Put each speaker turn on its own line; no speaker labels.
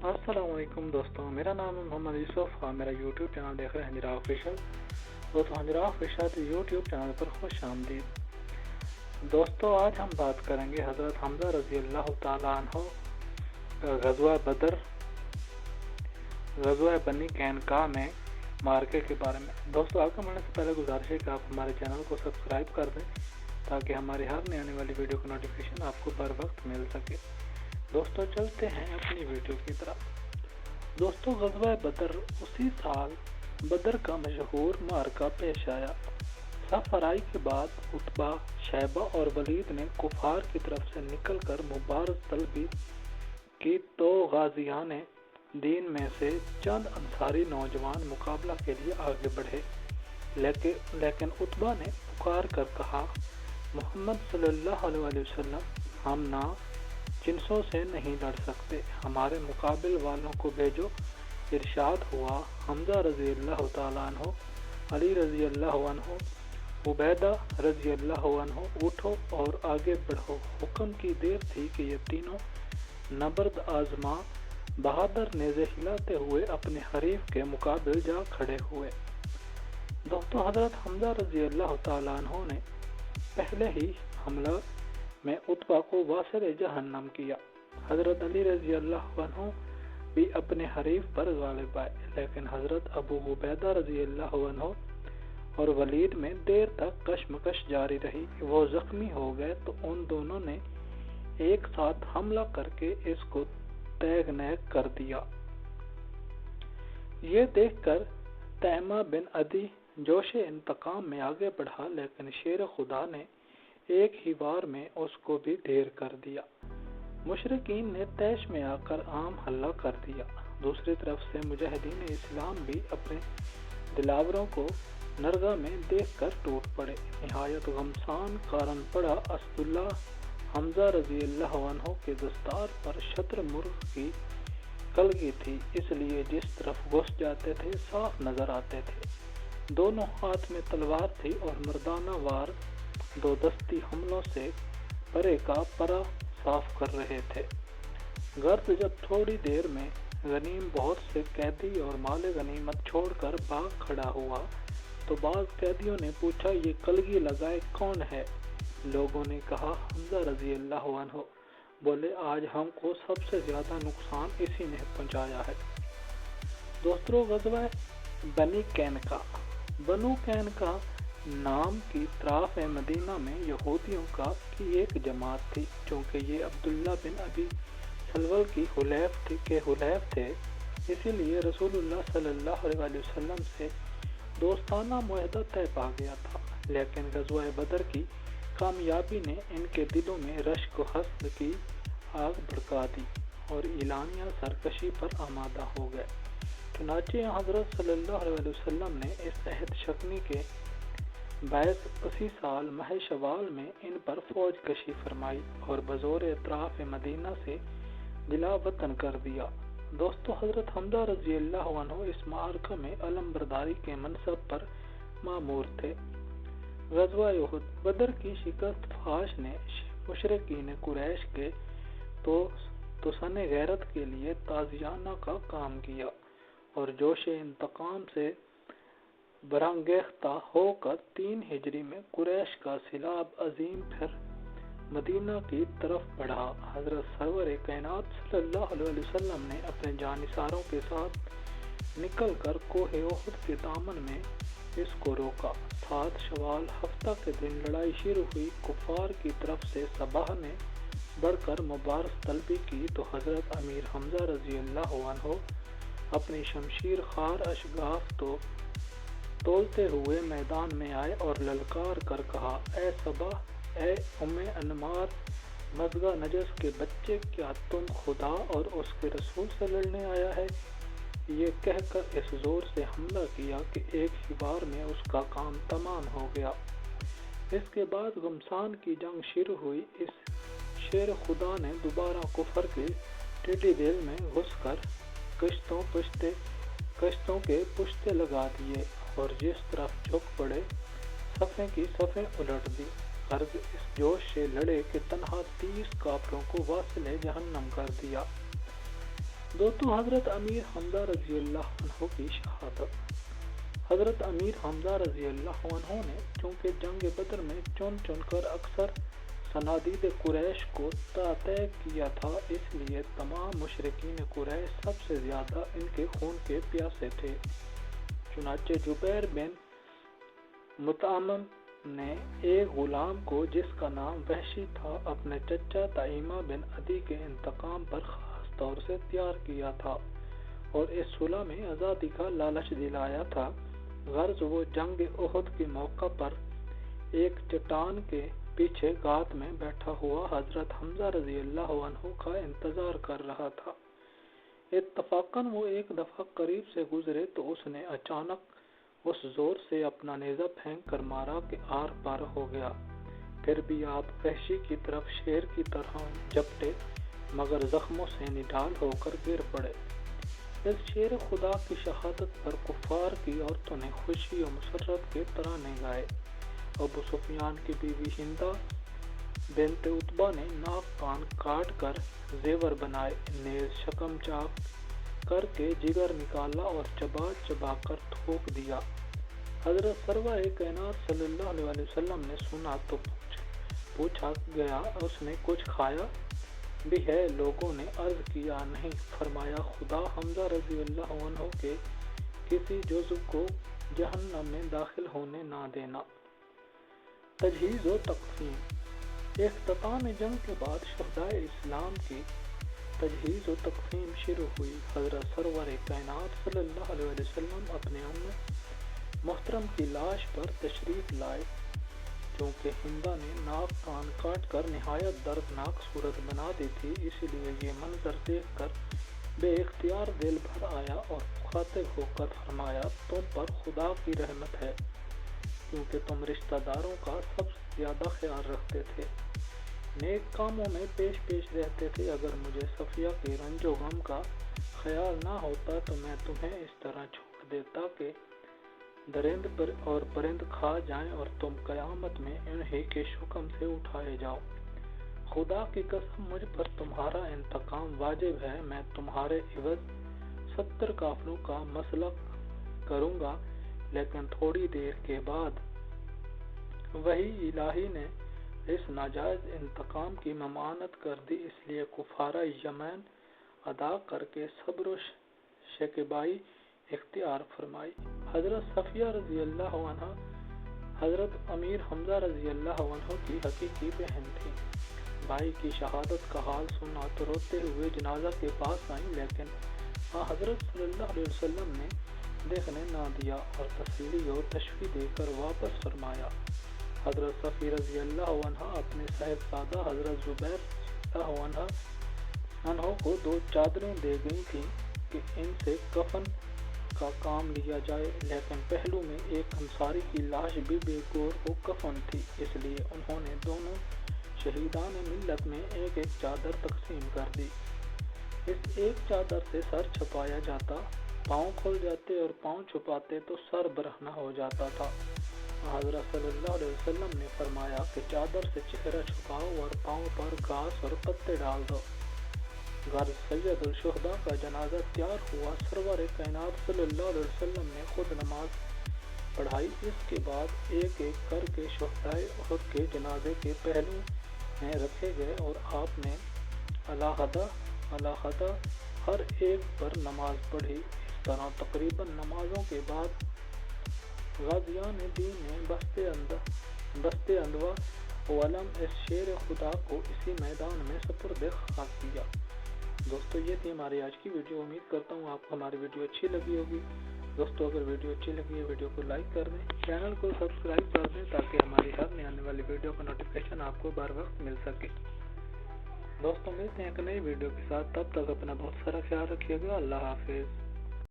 السلام علیکم دوستوں، میرا نام ہے محمد یوسف اور میرا یوٹیوب چینل دیکھ رہے ہیں ہنجرا آفیشل۔ دوستوں، ہنجرا آفیشل یوٹیوب چینل پر خوش آمدید۔ دوستوں، آج ہم بات کریں گے حضرت حمزہ رضی اللہ تعالیٰ عنہ غزوہ بدر، غزوہ بنی قینقاع میں مارکے کے بارے میں۔ دوستوں، آگے بڑھنے سے پہلے گزارش ہے کہ آپ ہمارے چینل کو سبسکرائب کر دیں تاکہ ہماری ہر نئی آنے والی ویڈیو کی نوٹیفیکیشن آپ کو بر وقت مل سکے۔ دوستوں، چلتے ہیں اپنی ویڈیو کی طرف۔ دوستوں، غزوہ بدر اسی سال بدر کا مشہور معرکہ پیش آیا۔ صف آرائی کے بعد عتبہ، شیبہ اور ولید نے کفار کی طرف سے نکل کر مبارز طلبی کی تو غازیان دین میں سے چند انصاری نوجوان مقابلہ کے لیے آگے بڑھے، لیکن عتبہ نے پکار کر کہا، محمد صلی اللہ علیہ وسلم، ہم نہ جنسوں سے نہیں لڑ سکتے، ہمارے مقابل والوں کو بھیجو۔ ارشاد ہوا، حمزہ رضی اللہ تعالیٰ عنہ، علی رضی اللہ عنہ، عبیدہ رضی اللہ عنہ، اٹھو اور آگے بڑھو۔ حکم کی دیر تھی کہ یہ تینوں نبرد آزما بہادر نیزے ہلاتے ہوئے اپنے حریف کے مقابل جا کھڑے ہوئے۔ دوستوں، حضرت حمزہ رضی اللہ تعالیٰ عنہ نے پہلے ہی حملہ میں عتبہ کو واصل جہنم کیا۔ حضرت علی رضی اللہ عنہ بھی اپنے حریف پر غالب آئے، لیکن حضرت ابو عبیدہ رضی اللہ عنہ اور ولید میں دیر تک کشمکش جاری رہی۔ وہ زخمی ہو گئے تو ان دونوں نے ایک ساتھ حملہ کر کے اس کو تیگ نیگ کر دیا۔ یہ دیکھ کر تیمہ بن عدی جوش انتقام میں آگے بڑھا، لیکن شیر خدا نے ایک ہی وار میں اس کو بھی ڈھیر کر دیا۔ مشرکین نے طیش میں آ کر عام حملہ کر دیا۔ دوسری طرف سے مجاہدین اسلام بھی اپنے دلاوروں کو نرگہ میں دیکھ کر ٹوٹ پڑے۔ نہایت غمسان کارن پڑا اسد اللہ حمزہ رضی اللہ عنہ کے دستار پر شتر مرغ کی کلگی تھی، اس لیے جس طرف گھس جاتے تھے صاف نظر آتے تھے۔ دونوں ہاتھ میں تلوار تھی اور مردانہ وار دو دستی حملوں سے پرے کا پرا صاف کر رہے تھے۔ گرد جب تھوڑی دیر میں غنیم بہت سے قیدی اور مال غنیمت چھوڑ کر بھاگ کھڑا ہوا تو بعض قیدیوں نے پوچھا، یہ کلگی لگائے کون ہے؟ لوگوں نے کہا، حمزہ رضی اللہ عنہ۔ بولے، آج ہم کو سب سے زیادہ نقصان اسی نے پہنچایا ہے۔ دوستوں، غزوہ بنی قینقاع۔ بنو قینقاع نام کی اطراف مدینہ میں یہودیوں کی ایک جماعت تھی۔ چونکہ یہ عبداللہ بن ابی سلول کی حلیف تھے، اسی لیے رسول اللہ صلی اللہ علیہ وسلم سے دوستانہ معاہدہ طے پا گیا تھا، لیکن غزوہ بدر کی کامیابی نے ان کے دلوں میں رشک و حسد کی آگ بھڑکا دی اور اعلانیہ سرکشی پر آمادہ ہو گئے۔ چنانچہ حضرت صلی اللہ علیہ وسلم نے اس عہد شکنی کے باعث اسی سال ماہ شوال میں ان پر فوج کشی فرمائی اور بزور اطراف مدینہ سے دلا وطن کر دیا۔ دوستو، حضرت حمزہ رضی اللہ عنہ اس معرکہ میں علم برداری کے منصب پر مامور تھے۔ غزوہ احد۔ بدر کی شکست فاش نے مشرکین قریش کے توسن غیرت کے لیے تازیانہ کا کام کیا اور جوش انتقام سے برانگیختہ ہو کر 3 ہجری میں قریش کا سیلاب عظیم پھر مدینہ کی طرف بڑھا۔ حضرت سرور کائنات صلی اللہ علیہ وسلم نے اپنے جانثاروں کے ساتھ نکل کر کوہ احد کے دامن میں اس کو روکا۔ 7 شوال ہفتہ کے دن لڑائی شروع ہوئی۔ کفار کی طرف سے صباح نے بڑھ کر مبارز طلبی کی تو حضرت امیر حمزہ رضی اللہ عنہ اپنی شمشیر خار اشگاف تولتے ہوئے میدان میں آئے اور للکار کر کہا، اے صباح، اے ام انمار، مزغہ نجس کے بچے، کیا تم خدا اور اس کے رسول سے لڑنے آیا ہے؟ یہ کہہ کر اس زور سے حملہ کیا کہ ایک ہی بار میں اس کا کام تمام ہو گیا۔ اس کے بعد غمسان کی جنگ شروع ہوئی۔ اس شیر خدا نے دوبارہ کفر کے ٹیڈی دل میں گھس کر کشتوں کے پشتے لگا دیے اور جس طرف جھک پڑے صفیں کی صفیں الٹ دی۔ غرض اس جوش سے لڑے کہ تنہا 30 کافروں کو واصل جہنم کر دیا۔ दोस्तों, हजरत अमीर हमजा रजी अल्लाह अन्हु की शहादत। हजरत अमीर हमजा रजी अल्लाह अन्हु ने चूँकि जंग बदर में चुन चुनकर अक्सर सनादीद कुरैश को तय किया था, इसलिए तमाम मुशरिकीन कुरैश सबसे ज़्यादा इनके खून के प्यासे थे। चुनाचे जुबैर बिन मुतअम ने एक गुलाम को, जिसका नाम वहशी था, अपने चचा तईमा बिन अदी के इंतकाम पर खास तौर से तैयार किया था और इस सुलह में आज़ादी का लालच दिलाया था। गर्ज वो जंग उहद के मौका पर एक चट्टान के पीछे गात में बैठा हुआ हजरत हमजा रजी अल्लाह अन्हु का इंतजार कर रहा था। इत्तफाकन वो एक दफा करीब से गुजरे तो उसने अचानक उस जोर से अपना नेज़ा फेंक कर मारा कि आर पार हो गया। फिर भी आप वहशी की तरफ शेर की तरह झपटे, मगर जख्मों से निढाल होकर गिर पड़े। इस शेर खुदा की शहादत पर कुफार की औरतों ने खुशी और मुसर्रत के तराने गाए। अबू सुफियान की बीवी हिंदा बिन्त उतबा ने नाक कान काट कर जेवर बनाए, नेज़ शकम चाक करके जिगर निकाला और चबा चबा कर थूक दिया। हजरत सरवर कायनात सल्लल्लाहु अलैहि वसल्लम ने सुना तो पूछा गया, उसने कुछ खाया भी है? लोगों ने अर्ज किया, नहीं। फरमाया, खुदा हमजा रज़ी अल्लाह अन्हु के किसी जुज़्व को जहन्नम में दाखिल होने ना देना। तजहीज़ व तक़सीम। इख्तिताम जंग के बाद शहदाए इस्लाम की तजहीज़ व तक़सीम शुरू हुई। हज़रत सरवर कायनात सल्लल्लाहु अलैहि वसल्लम अपने उम्म मोहतरम की लाश पर तशरीफ़ लाए। चूँकि हिंदा ने नाक कान काट कर निहायत दर्दनाक सूरत बना दी थी, इसलिए ये मंजर देख कर बेइख्तियार दिल भर आया और मुखातिब होकर फरमाया, तुम पर खुदा की रहमत है, क्योंकि तुम रिश्तेदारों का सबसे ज़्यादा ख्याल रखते थे, नेक कामों में पेश पेश रहते थे। अगर मुझे सफ़िया के रंजो गम का ख्याल ना होता तो मैं तुम्हें इस तरह छोड़ देता कि दरिंद पर और परिंद खा जाएं और तुम क़यामत में इन्हीं के शुक्म से उठाए जाओ। खुदा की कसम, मुझ पर तुम्हारा इंतकाम वाजिब है। मैं तुम्हारे इवज़ 70 काफिलों का मसलक करूँगा। लेकिन थोड़ी देर के बाद वही इलाही ने इस नाजायज़ इंतकाम की ममानत कर दी, इसलिए कुफारा यमन अदा करके सब्र शकीबाई इख्तियार फरमाई। हज़रत सफ़िया रज़ी अल्लाह अन्हा हज़रत अमीर हमजा रज़ी अल्लाह अन्हु की हकीकी बहन थी। भाई की शहादत का हाल सुना तो रोते हुए जनाजा के पास आई, लेकिन हज़रत सल्लल्लाहु अलैहि वसल्लम ने देखने ना दिया और तसल्ली और तशफ़ी देकर वापस फरमाया। हज़रत सफ़ी रज़ी अल्लाह अन्हा अपने साहिबजादा हज़रत ज़ुबैर अन्हु को 2 चादरें दे गई थीं कि इनसे कफन का काम लिया जाए, लेकिन पहलू में एक अंसारी की लाश भी बेगौर व कफन थी, इसलिए उन्होंने दोनों शहीदान मिल्लत में एक एक चादर तकसीम कर दी। इस एक चादर से सर छुपाया जाता, पाँव खुल जाते और पाँव छुपाते तो सर बरहना हो जाता था। हज़रत सल्लल्लाहु अलैहि वसल्लम ने फरमाया कि चादर से चेहरा छुपाओ और पाँव पर घास और पत्ते डाल दो। गर्ज सैयदुल शुहदा का जनाजा तैयार हुआ। सरवर कायनात सल्लल्लाहु अलैहि वसल्लम ने खुद नमाज पढ़ाई। इसके बाद एक एक करके शुहदाए उहद के जनाजे के पहलू में रखे गए और आपने अलहदा हर एक पर नमाज पढ़ी। इस तरह तकरीबन नमाजों के बाद गाज़ियान दीन ने बस्ते अंदवा वलम इस शेर खुदा को इसी मैदान में सुपुर्द खाक किया। दोस्तों, ये थी हमारी आज की वीडियो। उम्मीद करता हूँ आपको हमारी वीडियो अच्छी लगी होगी। दोस्तों, अगर वीडियो अच्छी लगी है वीडियो को लाइक कर दें, चैनल को सब्सक्राइब कर दें ताकि हमारी हर नई आने वाली वीडियो का नोटिफिकेशन आपको बर वक्त मिल सके। दोस्तों, मिलते हैं एक नई वीडियो के साथ, तब तक अपना बहुत सारा ख्याल रखिएगा। अल्लाह हाफिज़।